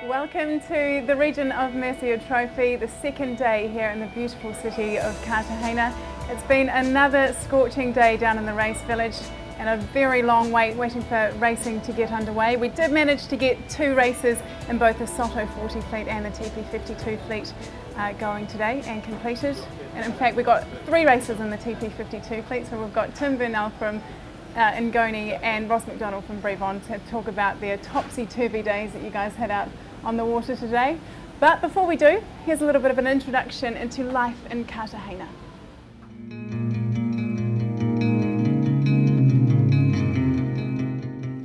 Welcome to the Region of Murcia Trophy, the second day here in the beautiful city of Cartagena. It's been another scorching day down in the race village and a very long wait waiting for racing to get underway. We did manage to get two races in both the Soto 40 fleet and the TP52 fleet going today and completed. And in fact, we got three races in the TP52 fleet, so we've got Tim Burnell from Ngoni and Ross McDonald from Brevon to talk about their topsy-turvy days that you guys had out on the water today. But before we do, here's a little bit of an introduction into life in Cartagena.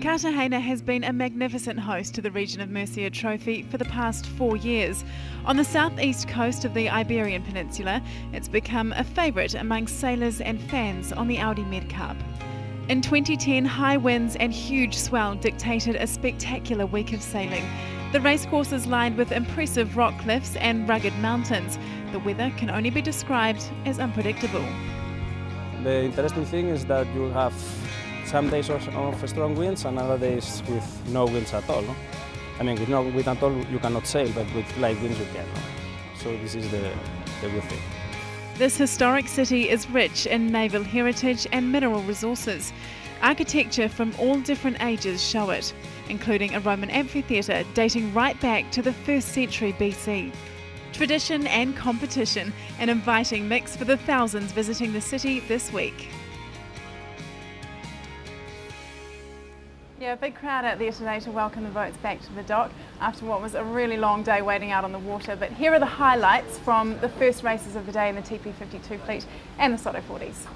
Cartagena has been a magnificent host to the Region of Murcia Trophy for the past 4 years. On the southeast coast of the Iberian Peninsula, it's become a favourite among sailors and fans on the Audi MedCup. In 2010, high winds and huge swell dictated a spectacular week of sailing. The racecourse is lined with impressive rock cliffs and rugged mountains. The weather can only be described as unpredictable. The interesting thing is that you have some days of strong winds and other days with no winds at all. No? I mean, with no wind at all you cannot sail, but with light winds you can. No? So this is the good thing. This historic city is rich in naval heritage and mineral resources. Architecture from all different ages show it, including a Roman amphitheatre dating right back to the 1st century BC. Tradition and competition, an inviting mix for the thousands visiting the city this week. Yeah, a big crowd out there today to welcome the boats back to the dock after what was a really long day waiting out on the water. But here are the highlights from the first races of the day in the TP52 fleet and the Soto 40s.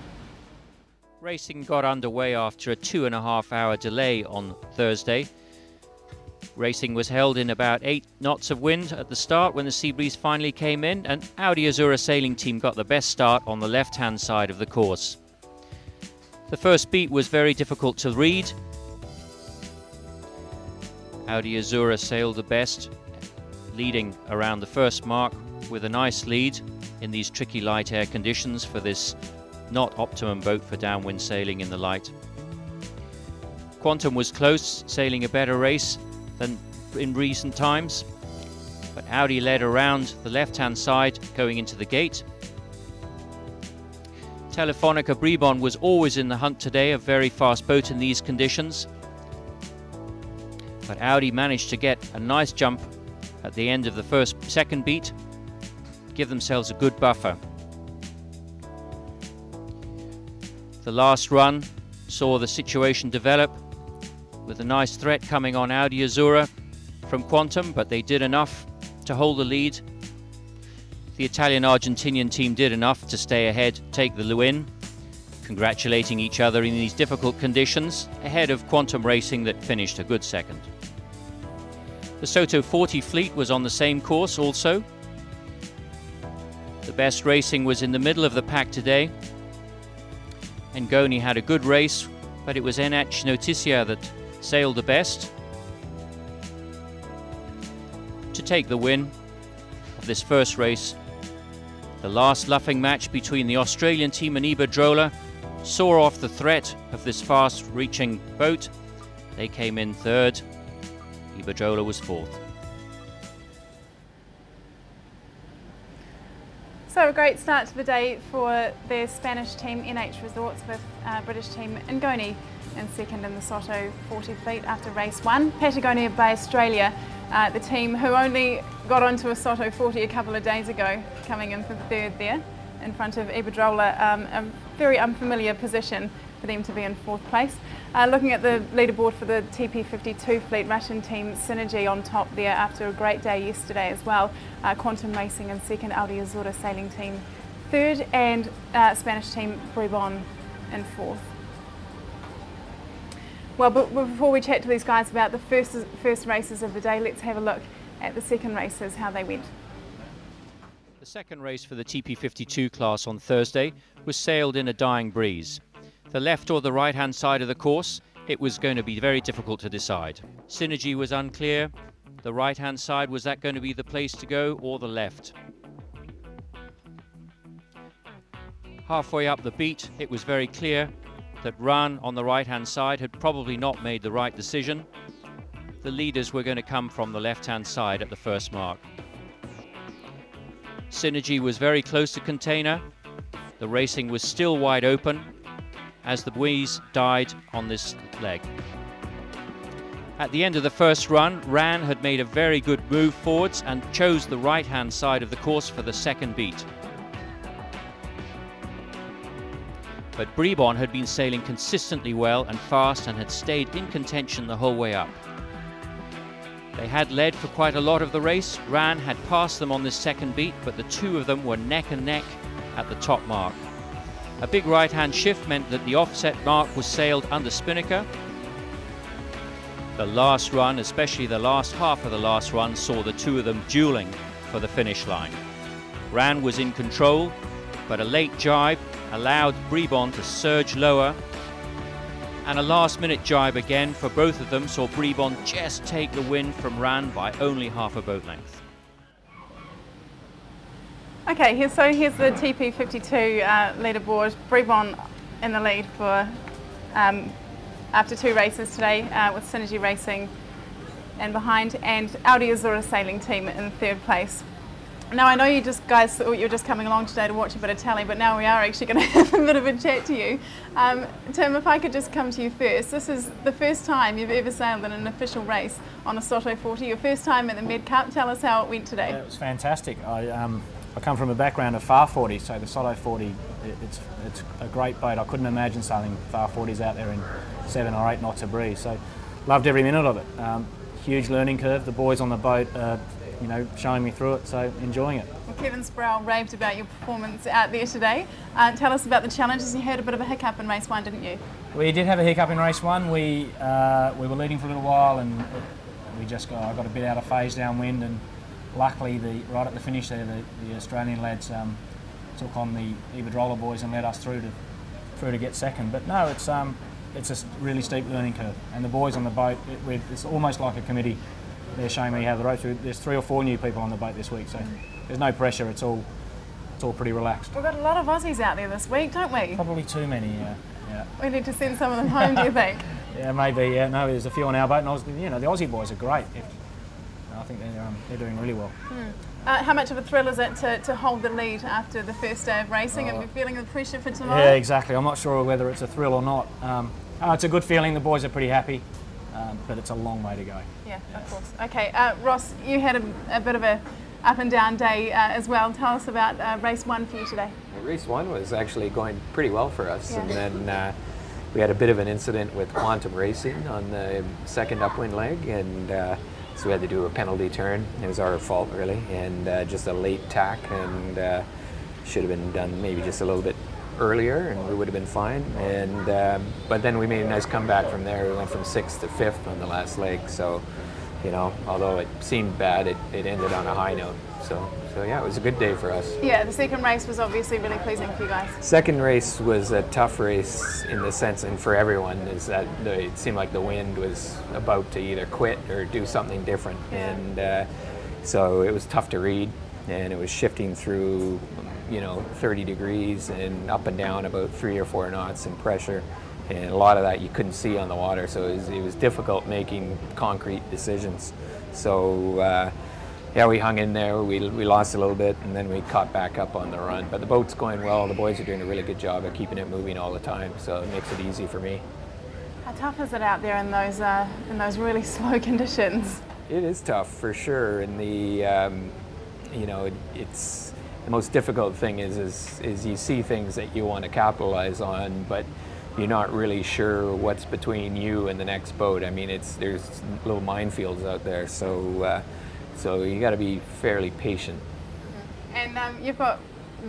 Racing got underway after a 2.5-hour delay on Thursday. Racing was held in about 8 knots of wind at the start when the sea breeze finally came in, and Audi Azura sailing team got the best start on the left-hand side of the course. The first beat was very difficult to read. Audi Azura sailed the best, leading around the first mark with a nice lead in these tricky light air conditions for this not optimum boat for downwind sailing in the light. Quantum was close, sailing a better race than in recent times, but Audi led around the left-hand side going into the gate. Telefonica Brevon was always in the hunt today, a very fast boat in these conditions. But Audi managed to get a nice jump at the end of the second beat, give themselves a good buffer. The last run saw the situation develop with a nice threat coming on Audi Azura from Quantum, but they did enough to hold the lead. The Italian-Argentinian team did enough to stay ahead, take the win, congratulating each other in these difficult conditions, ahead of Quantum Racing that finished a good second. The Soto 40 fleet was on the same course also. The best racing was in the middle of the pack today. Ngoni had a good race, but it was NH Noticia that sailed the best to take the win of this first race. The last luffing match between the Australian team and Iberdrola saw off the threat of this fast-reaching boat. They came in third. Iberdrola was fourth. So a great start to the day for the Spanish team NH Resorts, with British team Ngoni in second in the Soto 40 fleet after race 1. Patagonia by Australia, the team who only got onto a Soto 40 a couple of days ago, coming in for third there in front of Iberdrola, a very unfamiliar position for them to be in fourth place. Looking at the leaderboard for the TP52 fleet, Russian team Synergy on top there after a great day yesterday as well. Quantum Racing in second, Audi Azura sailing team third, and Spanish team Brevon in fourth. Well, but before we chat to these guys about the first races of the day, let's have a look at the second races, how they went. The second race for the TP52 class on Thursday was sailed in a dying breeze. The left or the right-hand side of the course, it was going to be very difficult to decide. Synergy was unclear. The right-hand side, was that going to be the place to go, or the left? Halfway up the beat, it was very clear that Run on the right-hand side had probably not made the right decision. The leaders were going to come from the left-hand side at the first mark. Synergy was very close to Container. The racing was still wide open as the breeze died on this leg. At the end of the first run, Ran had made a very good move forwards and chose the right-hand side of the course for the second beat. But Brebon had been sailing consistently well and fast and had stayed in contention the whole way up. They had led for quite a lot of the race. Ran had passed them on this second beat, but the two of them were neck and neck at the top mark. A big right-hand shift meant that the offset mark was sailed under spinnaker. The last run, especially the last half of the last run, saw the two of them dueling for the finish line. Ran was in control, but a late jibe allowed Brebon to surge lower, and a last-minute jibe again for both of them saw Brebon just take the win from Ran by only half a boat length. Okay, here's the TP52 leaderboard. Brebon in the lead for after two races today, with Synergy Racing and behind, and Audi Azura Sailing Team in third place. Now, I know you guys thought you were just coming along today to watch a bit of tally, but now we are actually going to have a bit of a chat to you. Tim, if I could just come to you first. This is the first time you've ever sailed in an official race on a Soto 40, your first time at the MedCup. Tell us how it went today. Yeah, it was fantastic. I come from a background of far 40, so the Soto 40, it's a great boat. I couldn't imagine sailing far 40s out there in 7 or 8 knots of breeze, so loved every minute of it. Huge learning curve. The boys on the boat you know, showing me through it, so enjoying it. Well, Kevin Sproul raved about your performance out there today. Tell us about the challenges. You had a bit of a hiccup in race 1, didn't you? We did have a hiccup in race 1. We were leading for a little while, and I got a bit out of phase downwind, and luckily right at the finish there, the Australian lads took on the Iberdrola boys and led us through to get second. But no, it's a really steep learning curve, and the boys on the boat, it's almost like a committee. They're showing me how the rope. There's 3 or 4 new people on the boat this week, so there's no pressure. It's all pretty relaxed. We've got a lot of Aussies out there this week, don't we? Probably too many, yeah. We need to send some of them home, do you think? Yeah, maybe. Yeah, no, there's a few on our boat, and you know, the Aussie boys are great. I think they're doing really well. How much of a thrill is it to hold the lead after the first day of racing and be feeling the pressure for tomorrow? Yeah, exactly. I'm not sure whether it's a thrill or not. It's a good feeling. The boys are pretty happy. But it's a long way to go. Yeah, of course. Okay, Ross, you had a bit of a up and down day as well. Tell us about race 1 for you today. Race 1 was actually going pretty well for us, and then we had a bit of an incident with Quantum Racing on the second upwind leg, and so we had to do a penalty turn. It was our fault, really, and just a late tack, and should have been done maybe just a little bit earlier, and we would have been fine. And but then we made a nice comeback from there. We went from 6th to 5th on the last leg. So, you know, although it seemed bad, it ended on a high note. So yeah, it was a good day for us. Yeah, the second race was obviously really pleasing for you guys. Second race was a tough race in the sense, and for everyone, is that it seemed like the wind was about to either quit or do something different. Yeah. And so it was tough to read, and it was shifting through, you know, 30 degrees and up and down about 3 or 4 knots in pressure, and a lot of that you couldn't see on the water, so it was difficult making concrete decisions. So yeah, we hung in there. We lost a little bit, and then we caught back up on the run. But the boat's going well. The boys are doing a really good job of keeping it moving all the time, so it makes it easy for me. How tough is it out there in those really slow conditions? It is tough for sure, and you know, it's the most difficult thing is you see things that you want to capitalize on, but you're not really sure what's between you and the next boat. I mean, there's little minefields out there, so you got to be fairly patient. And you've got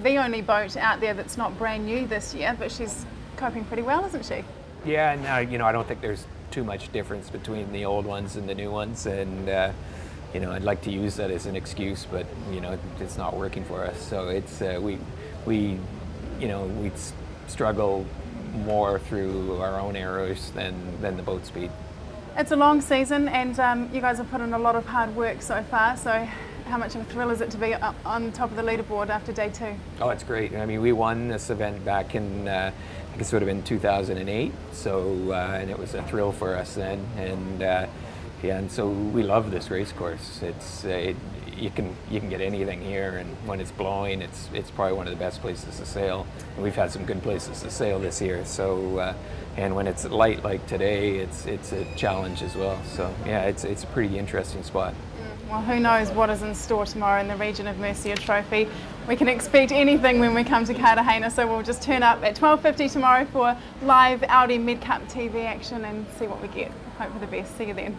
the only boat out there that's not brand new this year, but she's coping pretty well, isn't she? Yeah, and you know, I don't think there's too much difference between the old ones and the new ones, and you know, I'd like to use that as an excuse, but you know, it's not working for us. So it's we struggle more through our own errors than the boat speed. It's a long season, and you guys have put in a lot of hard work so far. So how much of a thrill is it to be up on top of the leaderboard after day 2? Oh, it's great. I mean, we won this event back in, I think it would have been 2008. So, and it was a thrill for us then. And yeah, and so we love this race course. It's you can get anything here, and when it's blowing, it's probably one of the best places to sail. And we've had some good places to sail this year. So, and when it's light like today, it's a challenge as well. So yeah, it's a pretty interesting spot. Well, who knows what is in store tomorrow in the region of Mercia Trophy. We can expect anything when we come to Cartagena, so we'll just turn up at 12:50 tomorrow for live Audi MedCup TV action and see what we get. Hope for the best. See you then.